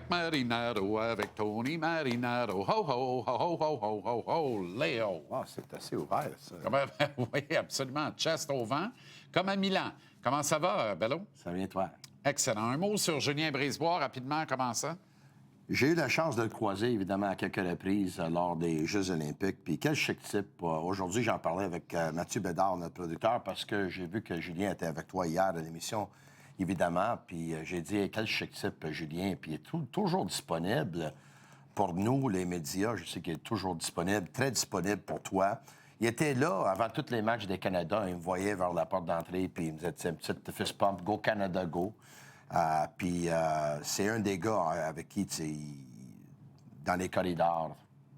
Marinaro avec Tony Marinaro. Ho, ho, ho, ho, ho, ho, ho, ho, Léo. Ah, c'est assez ouvert, ça. Oui, absolument. Chest au vent, comme à Milan. Comment ça va, Bello? Ça vient, toi. Excellent. Un mot sur Julien Brisebois, rapidement, comment ça? J'ai eu la chance de le croiser, évidemment, à quelques reprises lors des Jeux olympiques. Puis quel chic type. Aujourd'hui, j'en parlais avec Mathieu Bédard, notre producteur, parce que j'ai vu que Julien était avec toi hier à l'émission, évidemment. Puis j'ai dit, hey, quel chic type, Julien. Puis il est toujours disponible pour nous, les médias. Je sais qu'il est toujours disponible, très disponible pour toi. Il était là avant tous les matchs des Canada. Il me voyait vers la porte d'entrée, puis il me disait, une petite fist pump, go Canada, go. Puis c'est un des gars avec qui, tu sais, dans les corridors,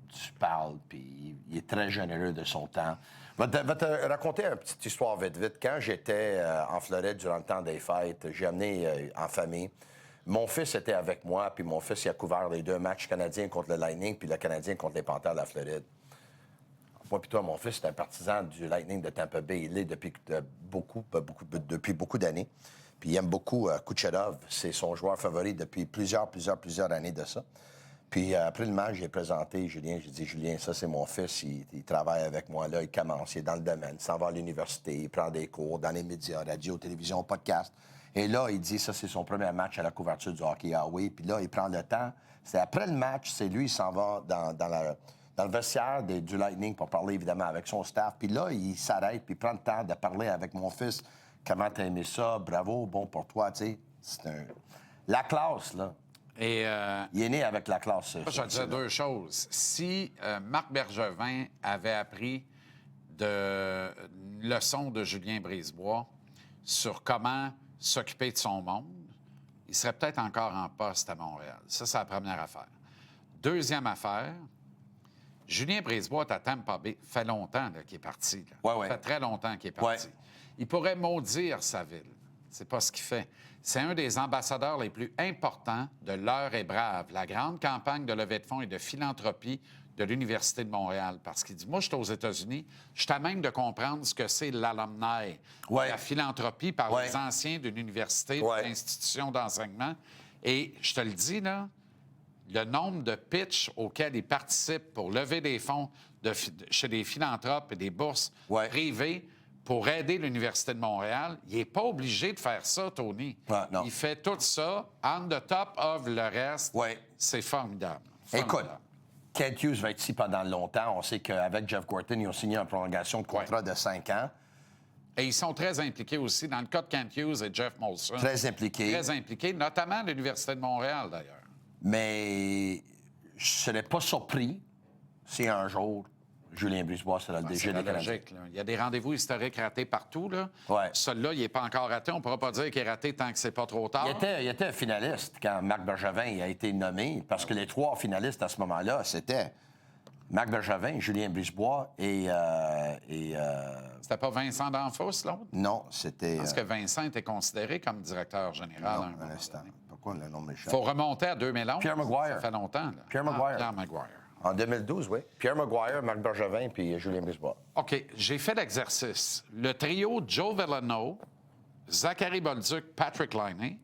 tu parles, puis il est très généreux de son temps. Je vais te raconter une petite histoire vite. Quand j'étais en Floride durant le temps des fêtes, j'ai amené en famille. Mon fils était avec moi, puis mon fils il a couvert les 2 matchs canadiens contre le Lightning, puis le Canadien contre les Panthers de la Floride. Moi puis toi, mon fils est un partisan du Lightning de Tampa Bay. Il l'est depuis beaucoup d'années. Puis il aime beaucoup Kucherov. C'est son joueur favori depuis plusieurs années de ça. Puis après le match, j'ai présenté Julien. J'ai dit, Julien, ça, c'est mon fils. Il travaille avec moi là. Il commence. Il est dans le domaine. Il s'en va à l'université. Il prend des cours dans les médias, radio, télévision, podcast. Et là, il dit, ça, c'est son premier match à la couverture du hockey Huawei. Puis là, il prend le temps. C'est après le match, c'est lui, il s'en va dans le vestiaire du Lightning pour parler, évidemment, avec son staff. Puis là, il s'arrête, puis il prend le temps de parler avec mon fils. Comment t'as aimé ça? Bravo, bon pour toi, tu sais. C'est la classe, là. Et, il est né avec la classe. Je vais te dire 2 choses. Si Marc Bergevin avait appris de leçons de Julien Brisebois sur comment s'occuper de son monde, il serait peut-être encore en poste à Montréal. Ça, c'est la première affaire. Deuxième affaire, Julien Brisebois est à Tampa Bay. Fait longtemps qu'il est parti. Ouais. Ça fait très longtemps qu'il est parti. Ouais. Il pourrait maudire sa ville. C'est pas ce qu'il fait. C'est un des ambassadeurs les plus importants de l'Heure est brave, la grande campagne de levée de fonds et de philanthropie de l'Université de Montréal. Parce qu'il dit, moi, je suis aux États-Unis, je suis à même de comprendre ce que c'est l'alumni, la philanthropie par les anciens d'une université, d'une institution d'enseignement. Et je te le dis, là, le nombre de pitchs auxquels il participe pour lever des fonds chez des philanthropes et des bourses privées pour aider l'Université de Montréal, il n'est pas obligé de faire ça, Tony. Non. Il fait tout ça on the top of le reste. C'est formidable. Écoute, Kent Hughes va être ici pendant longtemps. On sait qu'avec Jeff Gorton, ils ont signé une prolongation de contrat de 5 ans. Et ils sont très impliqués aussi dans le cas de Kent Hughes et Jeff Molson. Très impliqués. Très impliqués, notamment à l'Université de Montréal, d'ailleurs. Mais je ne serais pas surpris si un jour Julien Brisebois sera le DG des Canadiens. Il y a des rendez-vous historiques ratés partout. Là. Celui-là, il n'est pas encore raté. On ne pourra pas dire qu'il est raté tant que c'est pas trop tard. Il était un finaliste quand Marc Bergevin a été nommé, parce que les 3 finalistes à ce moment-là, c'était Marc Bergevin, Julien Brisebois et C'était pas Vincent D'Anfos, l'autre? Non, c'était... Parce que Vincent était considéré comme directeur général. Non, un instant. Pourquoi le nom m'échappe? Il faut remonter à 2011. Pierre Maguire. Ça fait longtemps. Là. Pierre Maguire. Pierre Maguire. En 2012, oui. Pierre Maguire, Marc Bergevin puis Julien Brisebois. OK, j'ai fait l'exercice. Le trio Joe Veleno, Zachary Bolduc, Patrick Laine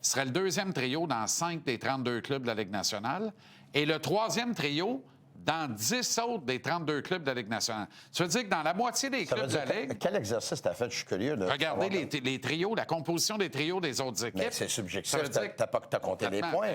serait le 2e trio dans 5 des 32 clubs de la Ligue nationale et le 3e trio dans 10 autres des 32 clubs de la Ligue nationale. Ça veut dire que dans la moitié des clubs de la Ligue... Quel exercice t'as fait? Je suis curieux. Regardez les trios, la composition des trios des autres équipes. Mais c'est subjectif. T'as compté les points.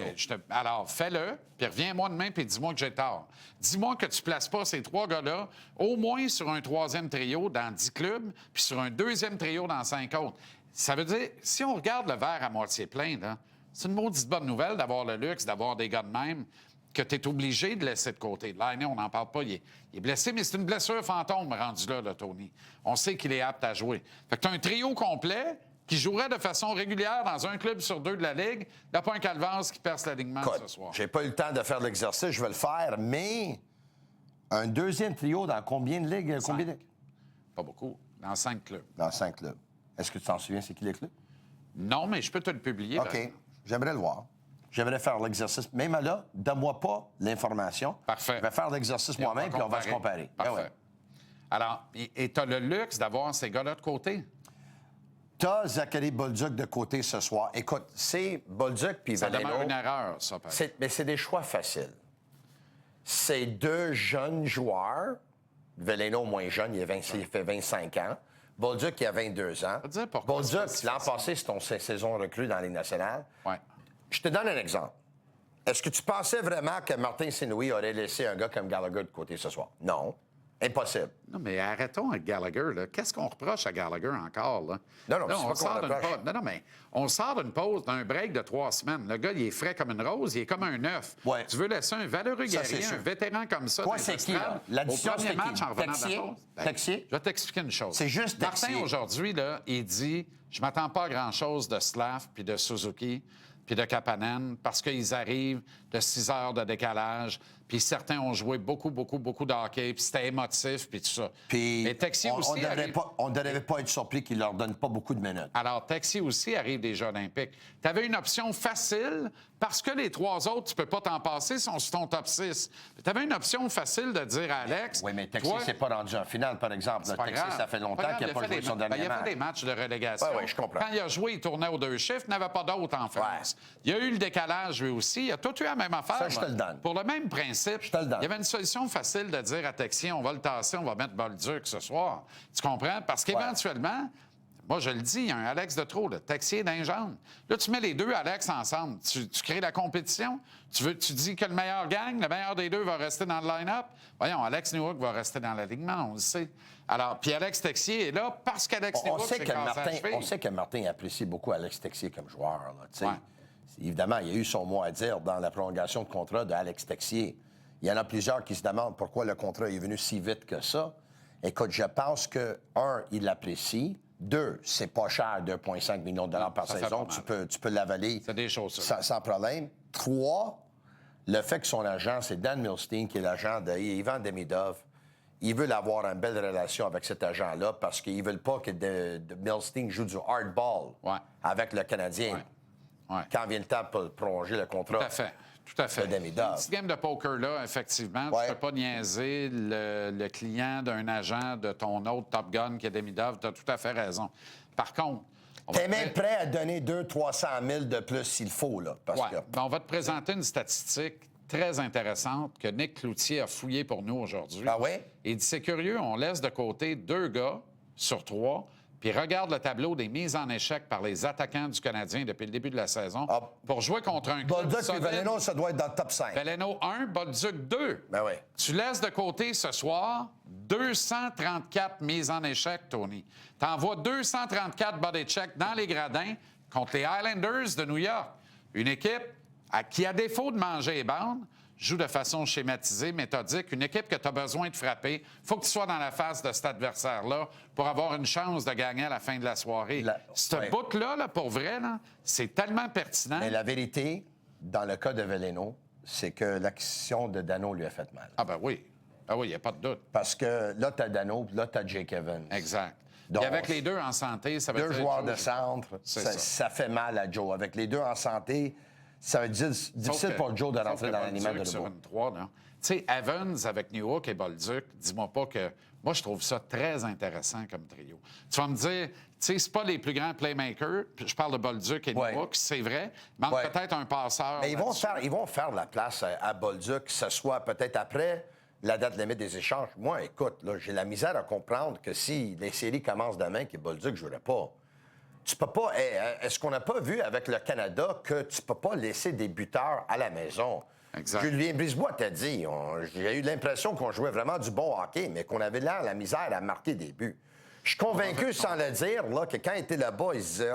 Alors, fais-le, puis reviens-moi demain, puis dis-moi que j'ai tort. Dis-moi que tu ne places pas ces 3 gars-là au moins sur un 3e trio dans 10 clubs, puis sur un 2e trio dans 5 autres. Ça veut dire, si on regarde le verre à moitié plein, là, c'est une maudite bonne nouvelle d'avoir le luxe, d'avoir des gars de même que tu es obligé de laisser de côté. Laine, on n'en parle pas, il est blessé, mais c'est une blessure fantôme rendu là, Tony. On sait qu'il est apte à jouer. Fait que tu as un trio complet qui jouerait de façon régulière dans un club sur 2 de la Ligue. Il n'y a pas un Calvas qui perce l'alignement ce soir. J'ai pas eu le temps de faire l'exercice, je vais le faire, mais un 2e trio dans combien de ligues? Pas beaucoup. Dans 5 clubs. Dans 5 clubs. Est-ce que tu t'en souviens, c'est qui les clubs? Non, mais je peux te le publier. OK. J'aimerais le voir. J'aimerais faire l'exercice. Même là, donne-moi pas l'information. Parfait. Je vais faire l'exercice moi-même, puis on va se comparer. Parfait. Alors, et tu as le luxe d'avoir ces gars-là de côté. T'as Zachary Bolduc de côté ce soir. Écoute, c'est Bolduc puis Ça Veleno. demeure une erreur, ça, peut être. Mais c'est des choix faciles. C'est deux jeunes joueurs. Veleno, moins jeune, il fait 25 ans. Bolduc, il a 22 ans. Je vais te dire pourquoi Bolduc, c'est pas si l'an facile. passé, c'est ton saison recrue dans la Ligue nationale. Ouais. Je te donne un exemple. Est-ce que tu pensais vraiment que Martin Saint-Louis aurait laissé un gars comme Gallagher de côté ce soir? Non. Impossible. Non, mais arrêtons avec Gallagher. Là. Qu'est-ce qu'on reproche à Gallagher encore? Là? Non, Là, c'est on pas sort qu'on d'une reproche. pause. Non, mais on sort d'une pause, d'un break de 3 semaines. Le gars, il est frais comme une rose, il est comme un œuf. Ouais. Tu veux laisser un valeureux Ça, c'est guerrier, sûr. un vétéran comme ça Toi, dans c'est les qui, là? estrades, L'addition, au premier c'est qui? match en revenant Texier? de la pause? Texier? Je vais t'expliquer une chose. C'est juste Martin, Texier. aujourd'hui, là, il dit « Je m'attends pas à grand-chose de Slav puis de Suzuki puis de Kapanen parce qu'ils arrivent de 6 heures de décalage, puis certains ont joué beaucoup de hockey, puis c'était émotif, puis tout ça. Puis Mais Texier aussi arrive... on ne devrait pas être surpris qu'il leur donne pas beaucoup de minutes. Alors, Texier aussi arrive des Jeux olympiques. Tu avais une option facile parce que les 3 autres, tu peux pas t'en passer, sont sur ton top 6. Tu avais une option facile de dire à Alex... Oui, mais Texier toi, s'est pas rendu en finale, par exemple. c'est pas Texier, grave. ça fait longtemps Pas qu'il n'a grave, pas joué son dernier il a match. fait des matchs de relégation. Oui, je comprends. Quand il a joué, il tournait aux 2 chiffres, il n'avait pas d'autres en France. Il y a eu le décalage, lui aussi. Il a tout eu la même affaire. Ça, je te le donne. Pour le même principe, Je te le donne. il y avait une solution facile de dire à Texier, on va le tasser, on va mettre Bolduc ce soir. Tu comprends? Parce qu'éventuellement... Moi, je le dis, il y a un Alex de trop, là. Texier d'un jambe. Là, tu mets les deux Alex ensemble. Tu crées la compétition. Tu dis que le meilleur gagne, le meilleur des deux va rester dans le line-up. Voyons, Alex Newhook va rester dans l'alignement, on le sait. Alors, puis Alex Texier est là parce qu'Alex Newhook s'est cassé la cheville. On sait que Martin apprécie beaucoup Alex Texier comme joueur. Là, tu sais. Ouais. Évidemment, il y a eu son mot à dire dans la prolongation de contrat d'Alex Texier. Il y en a plusieurs qui se demandent pourquoi le contrat est venu si vite que ça. Écoute, je pense que, 1, il l'apprécie. 2, c'est pas cher, 2,5 millions de dollars par ça fait saison. pas mal. Tu peux l'avaler C'est des choses, ça. sans problème. 3, le fait que son agent, c'est Dan Milstein, qui est l'agent de Ivan Demidov. Ils veulent avoir une belle relation avec cet agent-là parce qu'ils veulent pas que Milstein joue du hardball avec le Canadien Ouais. quand vient le temps pour prolonger le contrat. Tout à fait. Tout à fait. De Demidov. Cette game de poker-là, effectivement, Ouais. tu ne peux pas niaiser le client d'un agent de ton autre Top Gun qui est Demidov. Tu as tout à fait raison. Par contre... T'es même prêt à donner 200-300 000 de plus s'il faut, là. Parce que... Ben, on va te présenter une statistique très intéressante que Nick Cloutier a fouillée pour nous aujourd'hui. Ah oui? Il dit, c'est curieux, on laisse de côté 2 gars sur 3, puis regarde le tableau des mises en échec par les attaquants du Canadien depuis le début de la saison pour jouer contre un club Bolduc et solide. Veleno, ça doit être dans le top 5. Veleno 1, Bolduc 2. Ben oui. Tu laisses de côté ce soir 234 mises en échec, Tony. Tu envoies 234 body check dans les gradins contre les Islanders de New York. Une équipe qui, à défaut de manger les bandes, joue de façon schématisée, méthodique. Une équipe que tu as besoin de frapper. Il faut que tu sois dans la face de cet adversaire-là pour avoir une chance de gagner à la fin de la soirée. Ce bout-là, là, pour vrai, là, c'est tellement pertinent. Mais la vérité, dans le cas de Veleno, c'est que l'acquisition de Dano lui a fait mal. Ah ben oui. Ah oui, il n'y a pas de doute. Parce que là, tu as Dano, puis là, tu as Jake Evans. Exact. Donc, et avec les deux en santé, ça veut dire... 2 joueurs de centre, C'est ça. ça fait mal à Joe. Avec les 2 en santé, ça va être difficile pour Joe de rentrer dans l'animal de sur nouveau. une 3, là. Tu sais, Evans avec Newhook et Bolduc, dis-moi pas que... Moi, je trouve ça très intéressant comme trio. Tu vas me dire, tu sais, c'est pas les plus grands playmakers. Puis je parle de Bolduc et Newhook, c'est vrai. Il manque peut-être un passeur. Mais ils vont faire de la place à Bolduc, que ce soit peut-être après la date limite des échanges. Moi, écoute, là, j'ai la misère à comprendre que si les séries commencent demain, que Bolduc ne jouerait pas. Tu peux pas... Est-ce qu'on n'a pas vu avec le Canada que tu peux pas laisser des buteurs à la maison? Exact. Julien Brisebois t'a dit, j'ai eu l'impression qu'on jouait vraiment du bon hockey, mais qu'on avait l'air la misère à marquer des buts. Je suis convaincu, sans le dire, là, que quand il était là-bas, il se disait,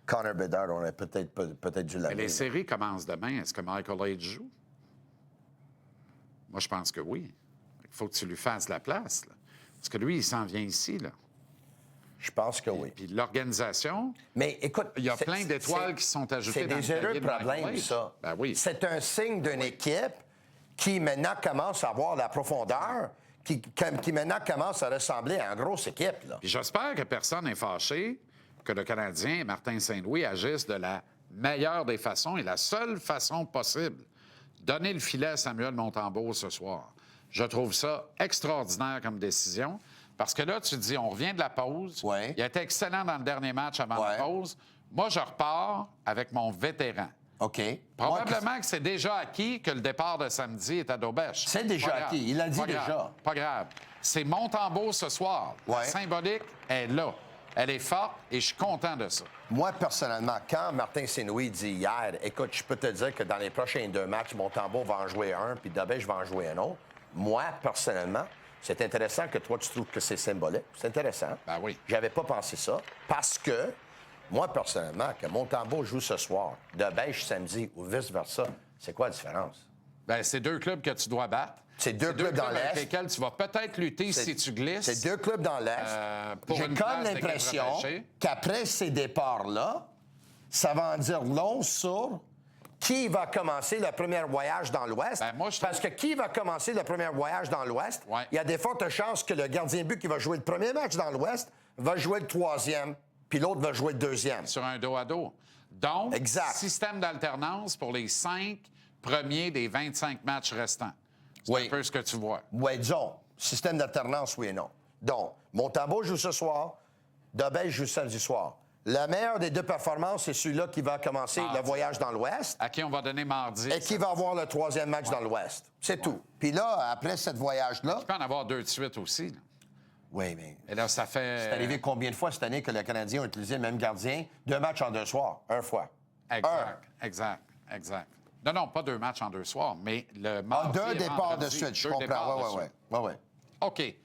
Connor Bedard, on aurait peut-être dû l'amener. Mais les séries commencent demain. Est-ce que Michael Hayes joue? Moi, je pense que oui. Il faut que tu lui fasses la place, là. Parce que lui, il s'en vient ici, là. Je pense que oui. Puis l'organisation... Mais écoute... Il y a plein d'étoiles qui sont ajoutées dans le C'est des cahier de heureux Michael problèmes, Hayes. ça. Ben oui. C'est un signe d'une équipe qui, maintenant, commence à avoir la profondeur, qui maintenant commence à ressembler à une grosse équipe, là. Puis j'espère que personne n'est fâché que le Canadien et Martin Saint-Louis agissent de la meilleure des façons et la seule façon possible. Donner le filet à Samuel Montembeault ce soir. Je trouve ça extraordinaire comme décision Parce que là, tu te dis, on revient de la pause. Ouais. Il a été excellent dans le dernier match avant Ouais. la pause. Moi, je repars avec mon vétéran. OK. Probablement que c'est déjà acquis que le départ de samedi est à Daubèche. C'est déjà Pas grave. acquis. Il l'a dit Pas déjà. grave. Pas grave. C'est Montembeault ce soir. La Ouais. symbolique est là. Elle est forte et je suis content de ça. Moi, personnellement, quand Martin Saint-Louis dit hier, écoute, je peux te dire que dans les prochains 2 matchs, Montembeault va en jouer un, puis Daubèche va en jouer un autre. Moi, personnellement, c'est intéressant que toi, tu trouves que c'est symbolique. C'est intéressant. Ben oui. J'avais pas pensé ça. Parce que, moi, personnellement, que Montembeault joue ce soir, Daubèche samedi ou vice-versa, c'est quoi la différence? Bien, c'est 2 clubs que tu dois battre. C'est deux clubs dans avec l'Est. lesquels tu vas peut-être lutter si tu glisses. C'est 2 clubs dans l'Est. pour J'ai une comme place d'équipe l'impression repêchée. qu'après ces départs-là, ça va en dire long sur qui va commencer le premier voyage dans l'Ouest. Ben, moi, je Parce que qui va commencer le premier voyage dans l'Ouest, Ouais. il y a des fortes chances que le gardien de but qui va jouer le premier match dans l'Ouest va jouer le 3e, puis l'autre va jouer le 2e. Sur un dos à dos. Donc, Exact. système d'alternance pour les 5 premiers des 25 matchs restants. C'est Oui. un peu ce que tu vois. Oui, disons, système d'alternance, oui et non. Donc, Montembeault joue ce soir, Daubèche joue samedi soir. Le meilleur des 2 performances, c'est celui-là qui va commencer Mardi. le voyage dans l'Ouest À qui on va donner mardi. et qui va avoir le 3e match dans l'Ouest. C'est tout. Puis là, après ce voyage-là... Il peut en avoir 2 de suite aussi. Là. Oui, mais... Et là, ça fait... C'est arrivé combien de fois cette année que le Canadien a utilisé le même gardien? 2 matchs en 2 soirs. 1 fois. Exact. Non, pas 2 matchs en 2 soirs, mais le mardi 2 et départs de vendredi, suite, je 2 départs comprends. de Oui, suite. oui. OK.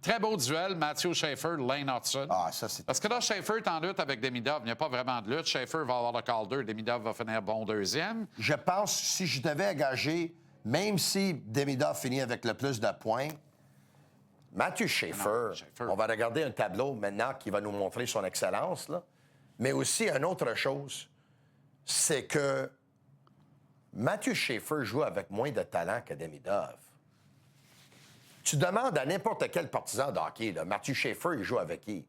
Très beau duel, Matthew Schaefer, Lane Hudson. Ah, ça, c'est... Parce que là, Schaefer est en lutte avec Demidov. Il n'y a pas vraiment de lutte. Schaefer va avoir le call 2. Demidov va finir bon 2e. Je pense, si je devais engager, même si Demidov finit avec le plus de points, Matthew Schaefer, Schaefer. on va regarder un tableau maintenant qui va nous montrer son excellence, là. Mais aussi, une autre chose, c'est que Matthew Schaefer joue avec moins de talent que Demidov. Tu demandes à n'importe quel partisan de hockey, là, Matthew Schaefer, il joue avec qui?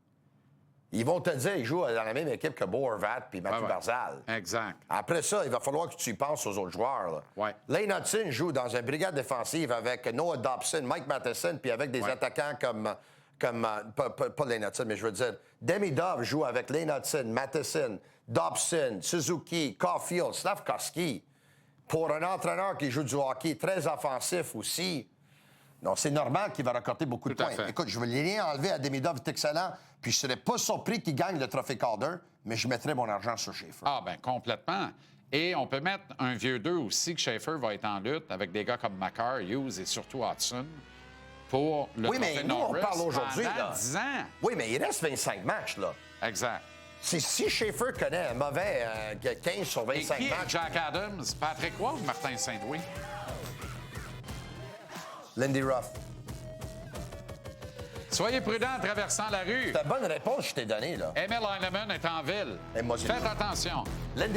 Ils vont te dire qu'il joue dans la même équipe que Bo Horvat puis Mathieu Ouais. Barzal. Exact. Après ça, il va falloir que tu y penses aux autres joueurs. Là. Ouais. Lane Hudson joue dans une brigade défensive avec Noah Dobson, Mike Matheson, puis avec des Ouais. attaquants comme pas Lane Hudson, mais je veux dire, Demidov joue avec Lane Hudson, Matheson, Dobson, Suzuki, Caulfield, Slavkovski. Pour un entraîneur qui joue du hockey très offensif aussi, non, c'est normal qu'il va récolter beaucoup de Tout à points. fait. Écoute, je veux rien enlever à Demidov, c'est excellent, puis je serais pas surpris qu'il gagne le trophée Calder, mais je mettrais mon argent sur Schaefer. Ah, bien, complètement. Et on peut mettre un vieux 2 aussi, que Schaefer va être en lutte avec des gars comme Makar, Hughes et surtout Hudson pour le Oui, trophée mais nous, on Norris parle aujourd'hui, pendant là. 10 ans. Oui, mais il reste 25 matchs, là. Exact. Si Schaefer connaît un mauvais 15 sur Et 25 qui est matchs, Jack Adams? Patrick Roy ou Martin Saint-Louis? Lindy Ruff. Soyez prudents en traversant la rue. C'est la bonne réponse que je t'ai donnée, là. Emil Heinemann est en ville. Et moi, c'est Faites lui. attention. Lindy